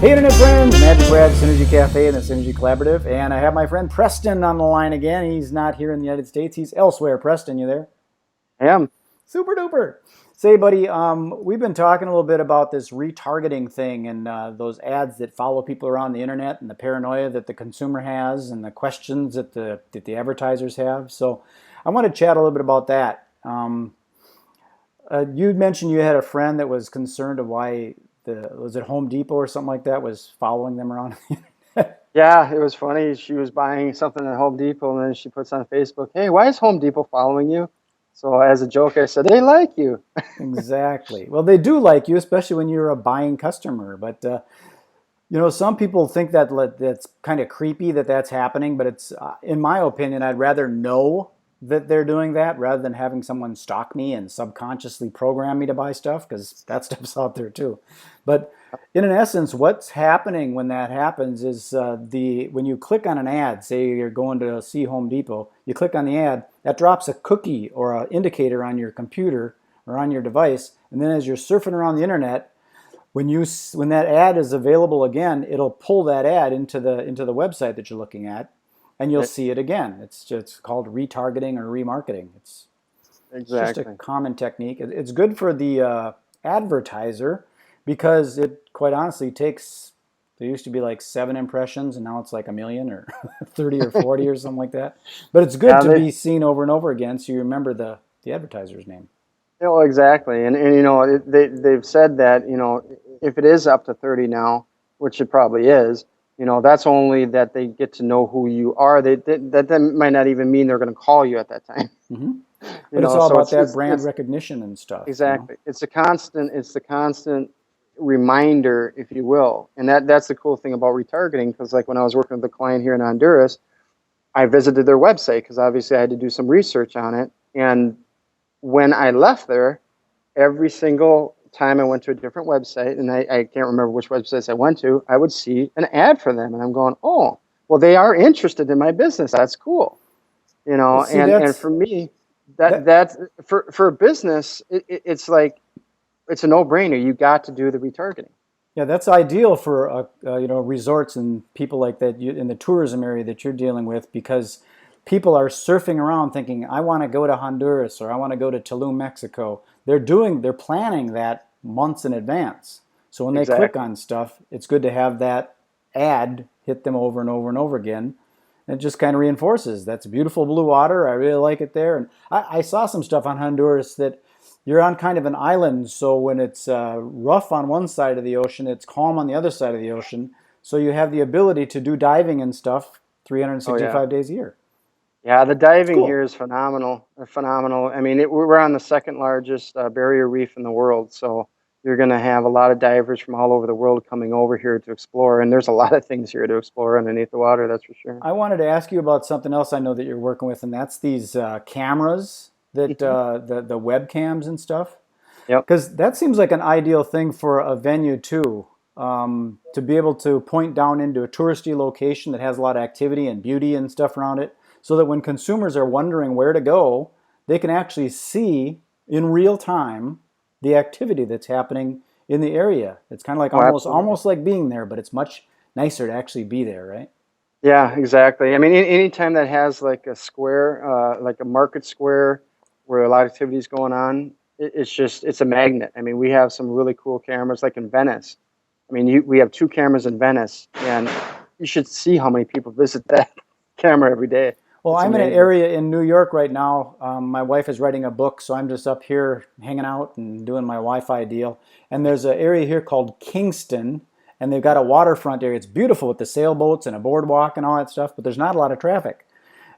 Hey Internet friends, MagicBrad, SynergyCafe, and the Synergy Collaborative, and I have my friend Preston on the line again. He's not here in the United States, he's elsewhere. Preston, you there? I am. Super duper. Say buddy, we've been talking a little bit about this retargeting thing and those ads that follow people around the internet and the paranoia that the consumer has and the questions that the advertisers have. So I want to chat a little bit about that. You mentioned you had a friend that was concerned of why was it Home Depot or something like that was following them around the internet? Yeah, it was funny. She was buying something at Home Depot, and then she puts on Facebook, "Hey, why is Home Depot following you?" So as a joke, I said, "They like you." Exactly. Well, they do like you, especially when you're a buying customer. But some people think that that's kind of creepy that that's happening. But it's, in my opinion, I'd rather know that they're doing that rather than having someone stalk me and subconsciously program me to buy stuff, because that stuff's out there too. But in essence, what's happening when that happens is when you click on an ad, say you're going to see Home Depot, you click on the ad, that drops a cookie or an indicator on your computer or on your device, and then as you're surfing around the internet, when that ad is available again, it'll pull that ad into the website that you're looking at, and you'll Right. see it again. It's called retargeting or remarketing. It's just a Exactly. common technique. It's good for the advertiser because it, quite honestly, takes. There used to be like 7 impressions, and now it's like a million or 30 or 40 or something like that. But it's good Yeah, to be seen over and over again, so you remember the advertiser's name. exactly. And they've said that if it is up to 30 now, which it probably is, that's only that they get to know who you are. That might not even mean they're going to call you at that time. Hmm. But it's all So about it's that it's brand it's recognition and stuff. exactly. It's the constant reminder, if you will. And that's the cool thing about retargeting, because like when I was working with a client here in Honduras, I visited their website because obviously I had to do some research on it. And when I left there, every single time I went to a different website, and I can't remember which websites I went to, I would see an ad for them. And I'm going, oh, well, they are interested in my business. That's cool. Well, see, And for me, that that's for a business, it's like, it's a no-brainer. You got to do the retargeting. yeah, that's ideal for resorts and people like that in the tourism area that you're dealing with, because people are surfing around thinking, I want to go to Honduras or I want to go to Tulum, Mexico. They're planning that months in advance. So when they click Exactly. on stuff, it's good to have that ad hit them over and over and over again. And it just kind of reinforces that's beautiful blue water. I really like it there. And I saw some stuff on Honduras that you're on kind of an island, so when it's rough on one side of the ocean, it's calm on the other side of the ocean. So you have the ability to do diving and stuff Oh yeah. 365 days a year. Yeah, the It's diving here cool. is phenomenal. Phenomenal. I mean, we're on the second largest barrier reef in the world, so you're going to have a lot of divers from all over the world coming over here to explore, and there's a lot of things here to explore underneath the water, that's for sure. I wanted to ask you about something else I know that you're working with, and that's these cameras that Hmm. the webcams and stuff. Yep. Because that seems like an ideal thing for a venue too, to be able to point down into a touristy location that has a lot of activity and beauty and stuff around it, so that when consumers are wondering where to go, they can actually see in real time the activity that's happening in the area. It's kind of like Oh, almost absolutely. like being there, but it's much nicer to actually be there, right? Yeah, exactly. I mean, anytime that has like a square, like a market square where a lot of activity is going on, it's a magnet. I mean, we have some really cool cameras like in Venice. I mean, we have two cameras in Venice, and you should see how many people visit that camera every day. Well, It's I'm in an amazing. area in New York right now. My wife is writing a book, so I'm just up here hanging out and doing my Wi-Fi deal. And there's an area here called Kingston, and they've got a waterfront area. It's beautiful with the sailboats and a boardwalk and all that stuff, but there's not a lot of traffic.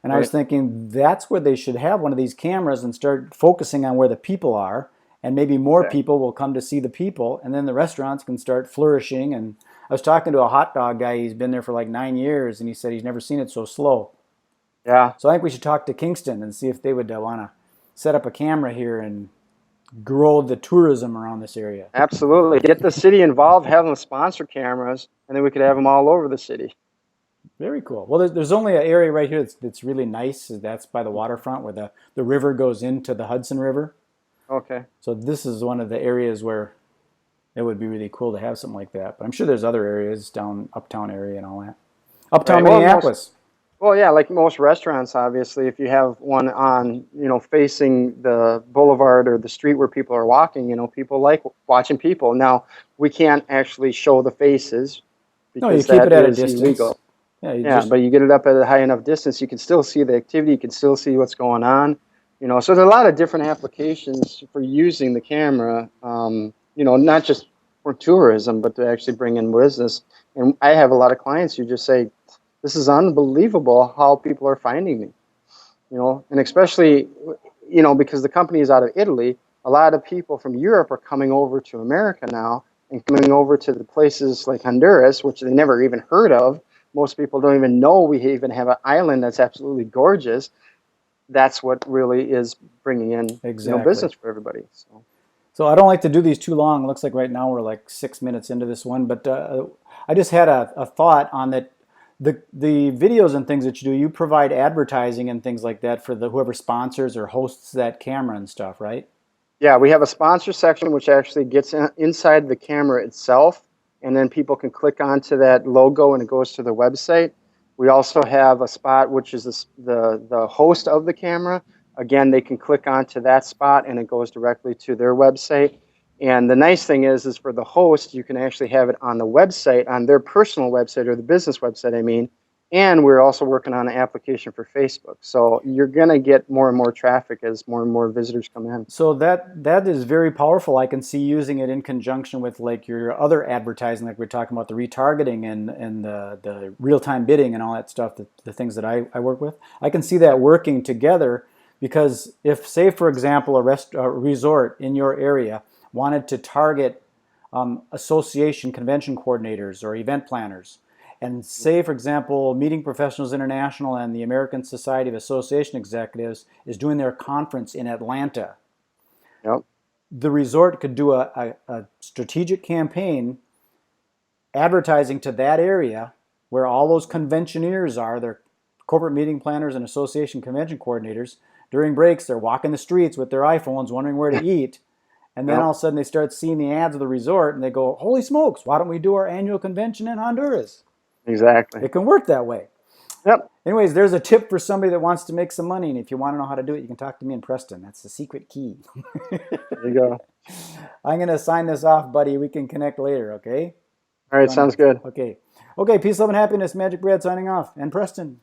And I was Right. thinking that's where they should have one of these cameras and start focusing on where the people are, and maybe more Exactly. people will come to see the people, and then the restaurants can start flourishing. And I was talking to a hot dog guy. He's been there for like 9 years, and he said he's never seen it so slow. Yeah, So I think we should talk to Kingston and see if they would want to set up a camera here and grow the tourism around this area. absolutely. Get the city involved, have them sponsor cameras, and then we could have them all over the city. Very cool. Well, there's only an area right here that's really nice. That's by the waterfront where the river goes into the Hudson River. Okay. So this is one of the areas where It would be really cool to have something like that. But I'm sure there's other areas down uptown area and all that. Right. Uptown Minneapolis. Well, yeah, like most restaurants, obviously, if you have one on, facing the boulevard or the street where people are walking, people like watching people. Now, we can't actually show the faces No, you because keep it that at a is distance. illegal. Yeah, you Yeah, just but you get it up at a high enough distance, you can still see the activity, you can still see what's going on. So there's a lot of different applications for using the camera, not just for tourism, but to actually bring in business. And I have a lot of clients who just say, this is unbelievable how people are finding me, and especially, because the company is out of Italy, a lot of people from Europe are coming over to America now and coming over to the places like Honduras, which they never even heard of. Most people don't even know we even have an island that's absolutely gorgeous. That's what really is bringing in, exactly. business for everybody. So. So I don't like to do these too long. It looks like right now we're like 6 minutes into this one, but I just had a thought on that. The videos and things that you do, you provide advertising and things like that for the whoever sponsors or hosts that camera and stuff, right? Yeah, we have a sponsor section which actually gets inside the camera itself, and then people can click onto that logo and it goes to the website. We also have a spot which is the host of the camera. Again, they can click onto that spot and it goes directly to their website. And the nice thing is for the host, you can actually have it on the website, on their personal website or the business website, I mean. And we're also working on an application for Facebook. So you're going to get more and more traffic as more and more visitors come in. So that is very powerful. I can see using it in conjunction with like your other advertising, like we're talking about the retargeting and the real time bidding and all that stuff. The things that I work with, I can see that working together because if, say, for example, a resort in your area wanted to target association convention coordinators or event planners, and say, for example, Meeting Professionals International and the American Society of Association Executives is doing their conference in Atlanta, Yep. the resort could do a strategic campaign advertising to that area where all those conventioneers are, they're corporate meeting planners and association convention coordinators. During breaks, they're walking the streets with their iPhones wondering where to eat. And then all Yep. of a sudden they start seeing the ads of the resort and they go, holy smokes, why don't we do our annual convention in Honduras? Exactly. It can work that way. Yep. Anyways, there's a tip for somebody that wants to make some money. And if you want to know how to do it, you can talk to me in Preston. That's the secret key. There you go. I'm going to sign this off, buddy. We can connect later, okay? All right. Sounds good. Okay. Okay, peace, love, and happiness. MagicBrad signing off. And Preston.